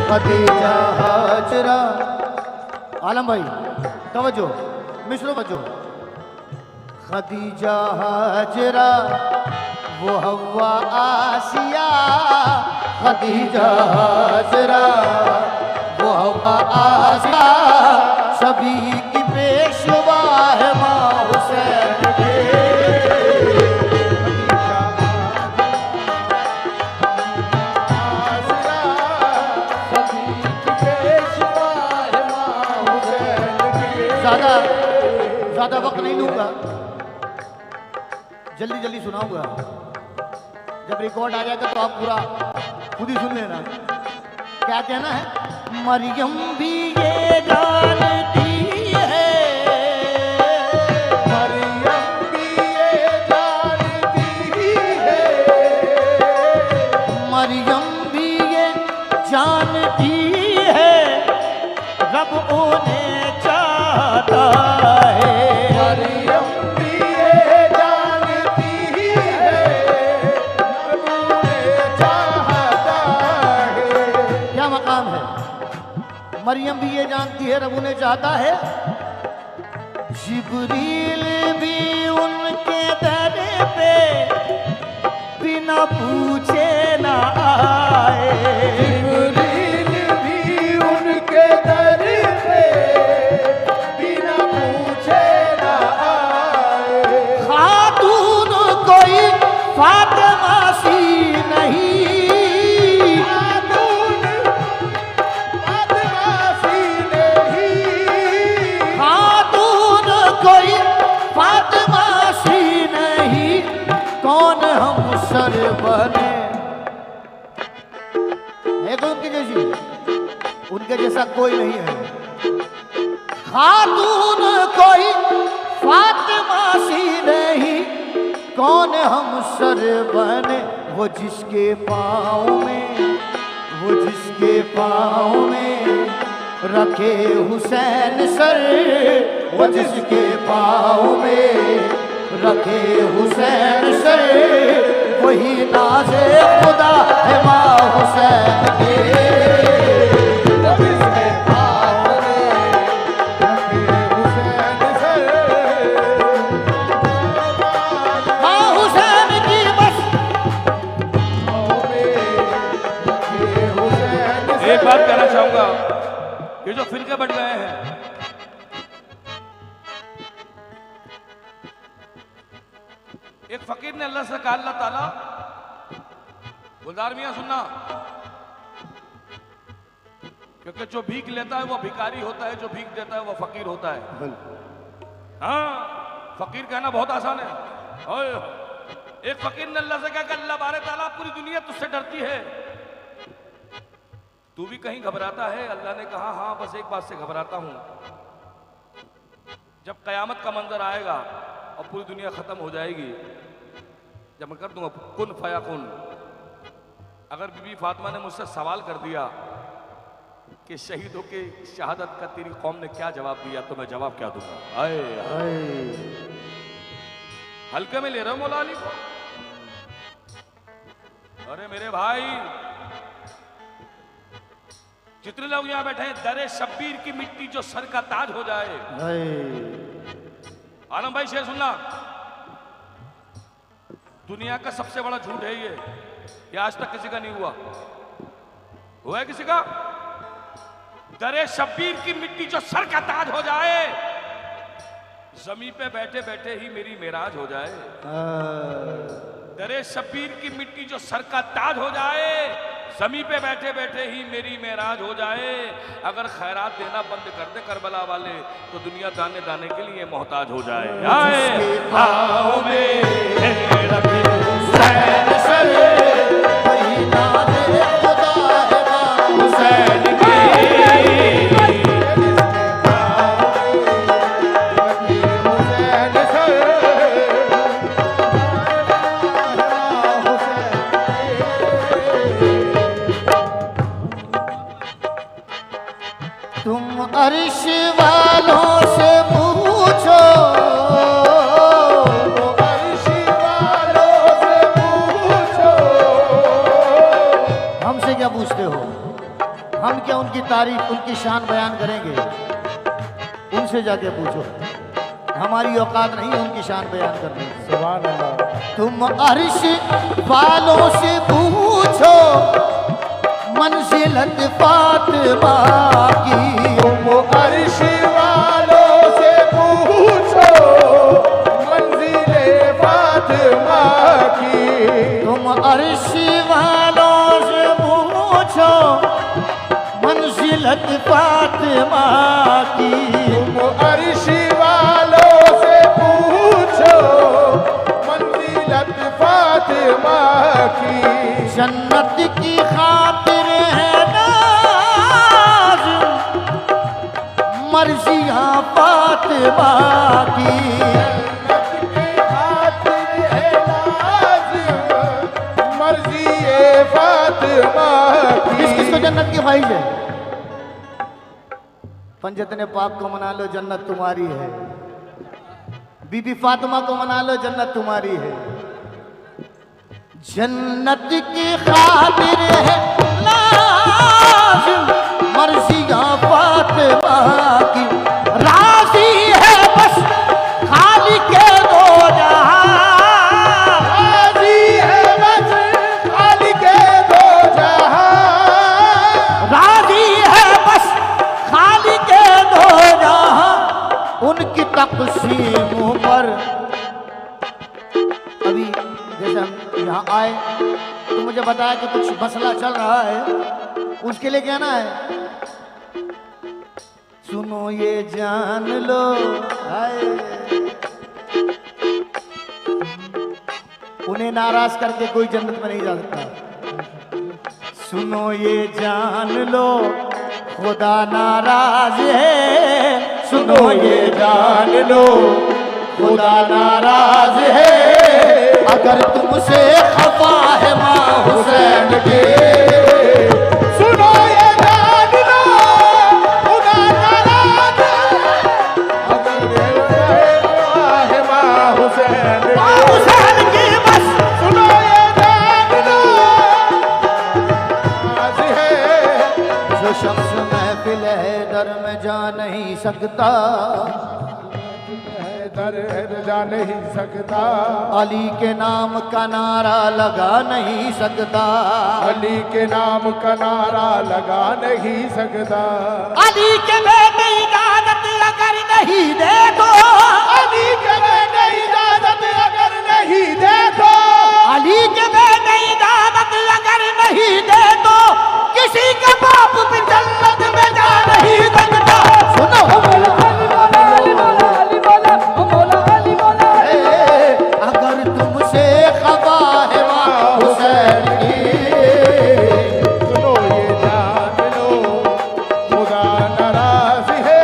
खदीजा हाजरा। आलम भाई तवज्जो, मिश्रो बजो। खदीजा हाजरा वो हवा आसिया, खदीजा हाजरा वो हवा आसिया, सभी की पेशवा है माँ हुसैन के। ज्यादा वक्त नहीं लूंगा, जल्दी जल्दी सुनाऊंगा। जब रिकॉर्ड आ जाएगा तो आप पूरा खुद ही सुन लेना। क्या कहना है? मरियम भी ये जानती है, मरियम भी ये जानती है, मरियम भी ये जानती है, रब उन्हें चाहता है। मरियम भी ये जानती है, रब उन्हें चाहता है। क्या मकाम है? मरियम भी ये जानती है, रब उन्हें चाहता है। जिब्रील भी उनके दर पे बिना पूछे ना आए, जिब्रील भी उनके दर पे बिना पूछे ना आए। खातून कोई फातिमा सी नहीं, खातून फातिमा सी नहीं, खातून कोई फातिमा सी नहीं, कौन हम सर बने। है कोई उनके जैसी? उनके जैसा कोई नहीं है। खातून कोई फातिमा सी नहीं, कौन हम सर बने। वो जिसके पाँव में, वो जिसके पाँव में रखे हुसैन सर, वो जिसके पाँव में रखे हुसैन सर, वही नाज़े खुदा है माँ हुसैन के। एक बात कहना चाहूंगा, ये जो फिरके बढ़ गए हैं, एक फकीर ने अल्लाह से कहा, अल्लाह ताला, गुलजार मियां सुनना, क्योंकि जो भीख लेता है वो भिखारी होता है, जो भीख देता है वो फकीर होता है। हाँ, फकीर कहना बहुत आसान है। एक फकीर ने अल्लाह से कहा कि अल्लाह बारे ताला, पूरी दुनिया तुझसे डरती है, तू भी कहीं घबराता है? अल्लाह ने कहा हाँ, बस एक बात से घबराता हूं, जब कयामत का मंजर आएगा और पूरी दुनिया खत्म हो जाएगी, जब मैं कर दूंगा कुन फयाकुन, अगर बीबी फातिमा ने मुझसे सवाल कर दिया कि शहीदों के शहादत का तेरी कौम ने क्या जवाब दिया, तो मैं जवाब क्या दूंगा? आए हल्के में ले रहे हो मौला अली को? अरे मेरे भाई, जितने लोग यहां बैठे हैं, दरे शब्बीर की मिट्टी जो सर का ताज हो जाए। आलम भाई शेर सुनना, दुनिया का सबसे बड़ा झूठ है ये आज तक किसी का नहीं हुआ। हुआ है किसी का? दरे शब्बीर की मिट्टी जो सर का ताज हो जाए, जमीन पे बैठे बैठे ही मेरी मेराज हो जाए। दरे शब्बीर की मिट्टी जो सर का ताज हो जाए, ज़मीन पे बैठे बैठे ही मेरी मेराज हो जाए। अगर खैरात देना बंद कर दे करबला वाले, तो दुनिया दाने दाने के लिए मोहताज हो जाए। अर्श वालों से पूछो, अर्श वालों से पूछो, हमसे क्या पूछते हो? हम क्या उनकी तारीफ उनकी शान बयान करेंगे? उनसे जाके पूछो, हमारी औकात नहीं है उनकी शान बयान करने की। सुभान अल्लाह। तुम अर्श वालों से पूछो मंजिलत फातिमा की। तुम अर्श वालों से पूछो मंजिले फातिमा की। तुम अर्श वालों से पूछो मंजिलत फातिमा की। तुम अर्श वालों से पूछो मंजिलत फातिमा की। जन्नत की खातिर है नाज मर्जियां फातिमा की। जन्नत की खातिर है नाज मर्जी फातिमा की। किस किस को जन्नत की ख्वाहिश है? पंजतने पाक को मना लो, जन्नत तुम्हारी है। बीबी फातिमा को मना लो, जन्नत तुम्हारी है। जन्नत की खातिर है लाज़िम मर्ज़ियां फातिमा की। राज़ी है बस खालिक़े दो जहां। राज़ी है बस खालिक़े दो जहां। राज़ी है बस खालिक़े दो जहां। उनकी तक़सीमों पर अभी जैसे हम यहाँ आए तो मुझे बताया कि कुछ मसला चल रहा है, उसके लिए कहना है सुनो ये जान लो हाय। उन्हें नाराज करके कोई जन्नत में नहीं जा सकता। सुनो ये जान लो खुदा नाराज है। सुनो ये जान लो खुदा नाराज है। अगर तुमसे खफा है माँ हुसैन की। सुनो ये जान लो खुदा नाराज है। अगर है माँ हुसैन माँ हुसैन की बस। सुनो ये जान लो नाराज है। जो शख्स महफिल है दर में जा नहीं सकता। दर जा नहीं सकता। अली के नाम का नारा लगा नहीं सकता। अली के नाम का नारा लगा नहीं सकता। अली के बेटे इजाजत अगर नहीं दे तो। अली के बेटे इजाजत अगर नहीं दे तो। अली के बेटे इजाजत अगर नहीं दे तो किसी के बाप भी जन्नत में जा नहीं सकता। सुनो अगर तुमसे खबा है माँ हुसैन की। सुनो ये जान लो खुदा नाराज है।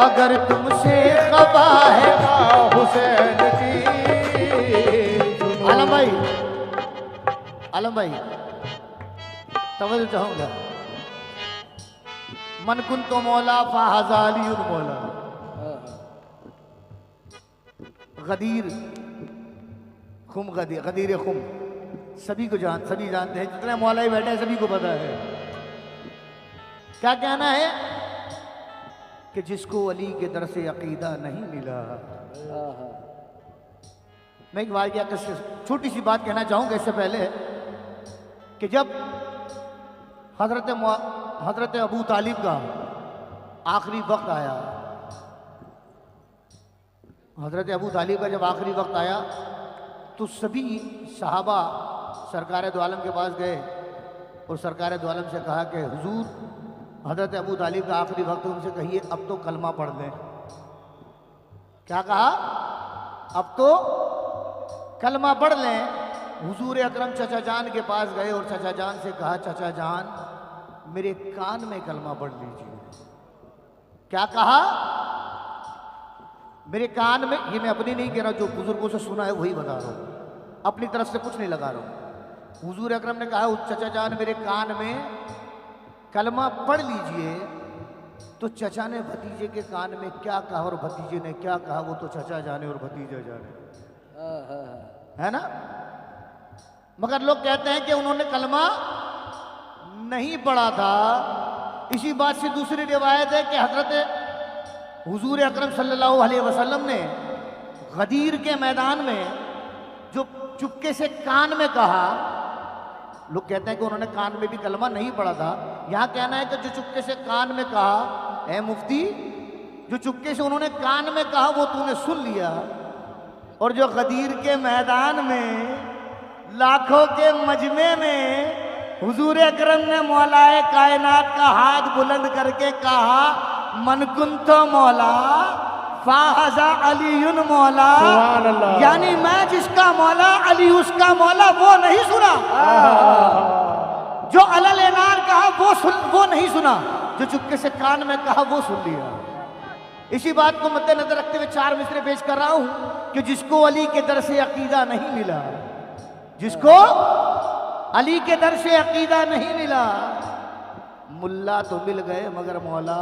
अगर तुमसे खबा है माँ हुसैन की। आलम भाई, आलम भाई तवज्जो चाहूंगा। मन कुन तो मौला फाहजाली मौला। गदीर खुम गदीर खुम सभी जानते हैं। जितने मौलाई बैठे हैं सभी को पता है। क्या कहना है कि जिसको अली के दर से अकीदा नहीं मिला। मैं एक वाक़या छोटी सी बात कहना चाहूंगा इससे पहले कि जब हजरत अबू तालिब का आखिरी वक्त आया। हजरत अबू तालिब का जब आखिरी वक्त आया तो सभी सहाबा सरकार दो आलम के पास गए और सरकार दो आलम से कहा कि हुजूर हजरत अबू तालिब का आखिरी वक्त, उनसे कहिए अब तो कलमा पढ़ लें। क्या कहा? अब तो कलमा पढ़ लें। हुजूर अकरम चचा जान के पास गए और चचा जान से कहा चचा जान मेरे कान में कलमा पढ़ लीजिए। क्या कहा? मेरे कान में। ये मैं अपनी नहीं कह रहा, जो बुजुर्गों से सुना है वही बता रहा हूँ, अपनी तरफ से कुछ नहीं लगा रहा हूँ। हुजूर अकरम ने कहा चचा जान मेरे कान में कलमा पढ़ लीजिए। तो चचा ने भतीजे के कान में क्या कहा और भतीजे ने क्या कहा वो तो चचा जाने और भतीजा जाने, है ना। मगर लोग कहते हैं कि उन्होंने कलमा नहीं पढ़ा था। इसी बात से दूसरी रिवायत है कि हजरत हुजूर अकरम सल्लल्लाहु अलैहि वसल्लम ने गदीर के मैदान में जो चुपके से कान में कहा, लोग कहते हैं कि उन्होंने कान में भी कलमा नहीं पढ़ा था, यहाँ कहना है कि जो चुपके से कान में कहा, ए मुफ्ती, जो चुपके से उन्होंने कान में कहा वो तूने सुन लिया, और जो गदीर के मैदान में लाखों के मजमे में हुजूर अकरम ने मौलाए कायनात का हाथ बुलंद करके कहा, मन कुंतो मौला फाहजा अलीयुन मौला, सुभान अल्लाह। यानी मैं जिसका मौला अली उसका मौला, वो नहीं सुना। जो अलल एनार कहा वो नहीं सुना, जो चुपके से कान में कहा वो सुन लिया। इसी बात को मद्देनजर रखते हुए 4 मिसरे पेश कर रहा हूं कि जिसको अली के दर से अकीदा नहीं मिला, जिसको अली के दर से अकीदा नहीं मिला, मुल्ला तो मिल गए मगर मौला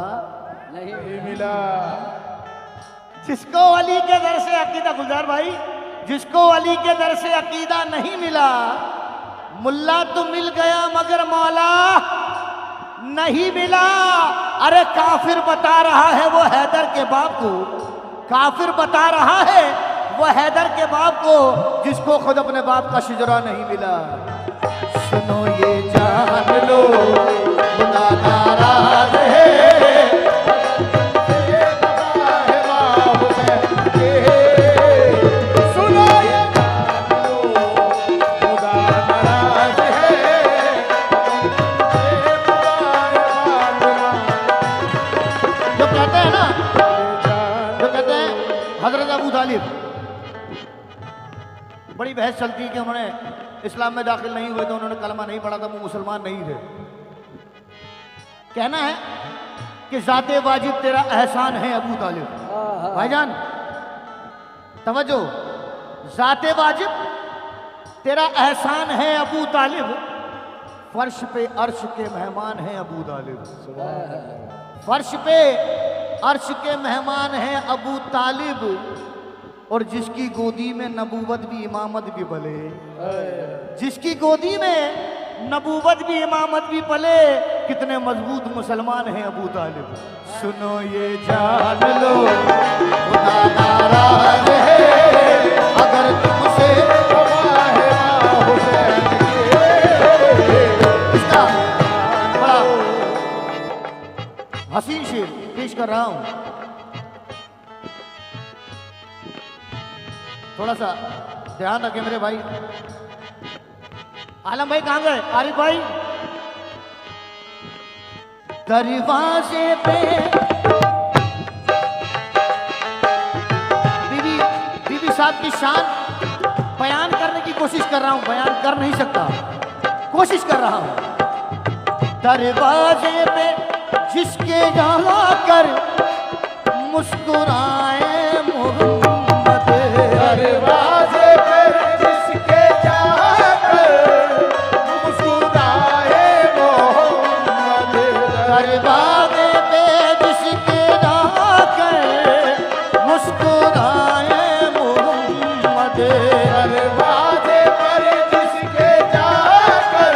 नहीं मिला। जिसको अली के दर से अकीदा, गुलजार भाई, जिसको अली के दर से अकीदा नहीं मिला, मुल्ला तो मिल गया मगर मौला नहीं मिला। अरे काफिर बता रहा है वो हैदर के बाप को, काफिर बता रहा है वो हैदर के बाप को, जिसको खुद अपने बाप का शिजरा नहीं मिला। सुनो ये जान लो खुदा नाराज है, सुनो ये खुदा नाराज है। जो कहते हैं ना, जो कहते हैं हजरत अबू तालिब, बड़ी बहस चलती है कि उन्होंने इस्लाम में दाखिल नहीं हुए तो उन्होंने कलमा नहीं पढ़ा था, वो मुसलमान नहीं थे। कहना है कि ज़ाते वाजिब तेरा एहसान है अबू तालिब। भाईजान तवज्जो, ज़ाते वाजिब तेरा एहसान है अबू तालिब, फर्श पे अर्श के मेहमान हैं अबू तालिब, फर्श पे अर्श के मेहमान हैं अबू तालिब, और जिसकी गोदी में नबूवत भी इमामत भी पले, जिसकी गोदी में नबूवत भी इमामत भी पले, कितने मजबूत मुसलमान हैं अबू तालिब। सुनो ये जान लो खुदा नाराज है, अगर तुमसे इसका बड़ा हसीन शेर पेश कर रहा हूं, थोड़ा सा ध्यान रखें मेरे भाई। आलम भाई कहां गए? आरिफ भाई, दरवाजे पे बीबी साहब की शान बयान करने की कोशिश कर रहा हूं, बयान कर नहीं सकता, कोशिश कर रहा हूं। दरवाजे पे जिसके जाकर मुस्कुराए मोहम्मद, दरवाजे पर जिसके जाकर मुस्कुराए मोहम्मद, दरवाजे पे जिसके जाकर मुस्कुराए मोहम्मद, दरवाजे पर जिसके जाकर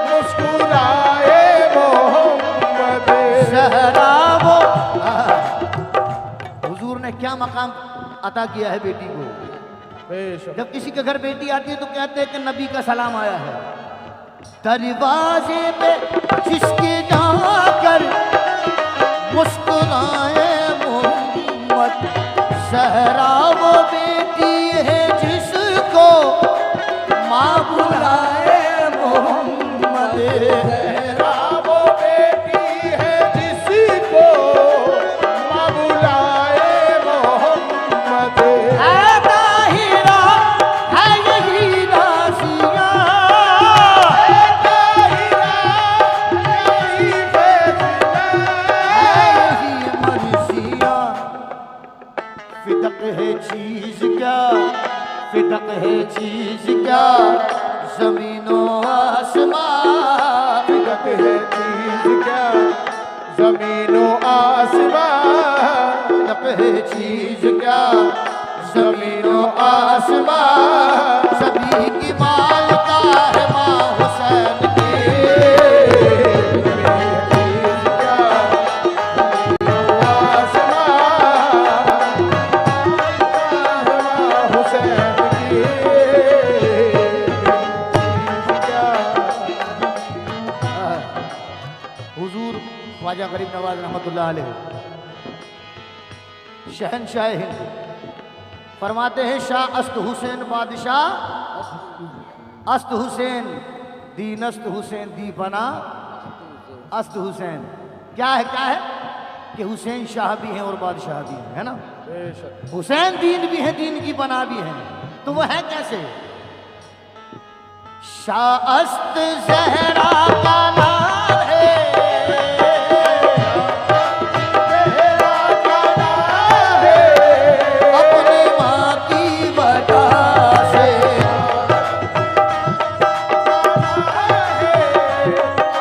मुस्कुराए मोहम्मद। सहरा वो हुजूर ने क्या मकाम अता किया है बेटी को। बेशक जब किसी के घर बेटी आती है तो कहते हैं कि नबी का सलाम आया है। दरवाजे पे जिसके जाकर मुस्कुराए मोहम्मद, सहरा वो बेटी है जिसको माँ बुलाए मोहम्मद, तेरा वो बेटी है जिसको माँ बुलाए मोहम्मद। है ताहिरा है यही रासिया, है ताहिरा यही फैसला, है यही मर्सिया। फिदक है चीज क्या, फिदक है चीज क्या, जमीनो आसमां, फिदक है चीज क्या, जमीनो आसमां। फिदक है चीज क्या, जमीनो आसमां, सभी की माल का है माँ हुसैन के। ख्वाजा गरीब नवाज रहमतुल्लाह अलैह शहनशाह हिंद फरमाते हैं, शाह अस्त हुसैन बादशाह अस्त हुसैन दीनस्त हुसैन दी बना अस्त हुसैन। क्या है कि हुसैन शाह भी हैं और बादशाह भी हैं, है ना। हुसैन दीन भी है, दीन की बना भी है, तो वो है कैसे? शाह अस्त ज़हरा का नाम है, अपनी माँ की वजह से,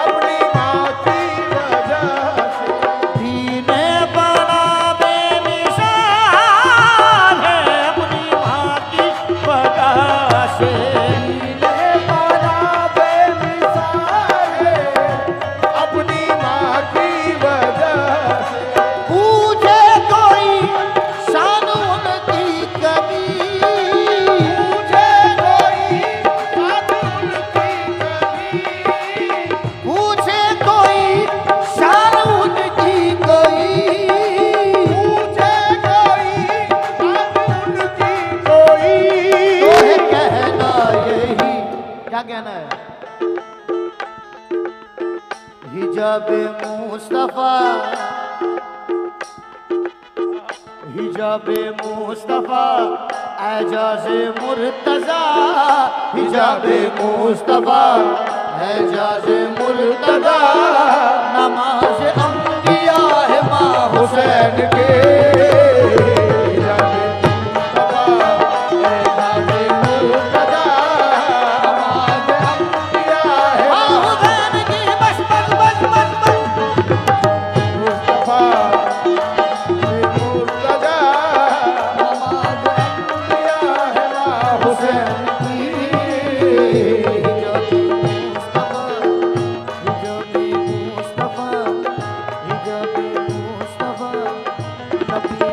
अपनी माँ की वजह से दीने बना बेमिसाल है, अपनी माँ की वजह से। अपनी माँ की वजह से पूछे कोई शान उनकी कभी, पूछे कोई शान उनकी कभी, पूछे कोई शान उनकी कोई तो है कहना यही, क्या कहना है? हिजाब मुस्तफा, हिजाब मुस्तफा एजाज मुर्तजा, हिजाब मुस्तफा एजाज मुर्तजा, नमाज अंबिया है माँ हुसैन के। नबी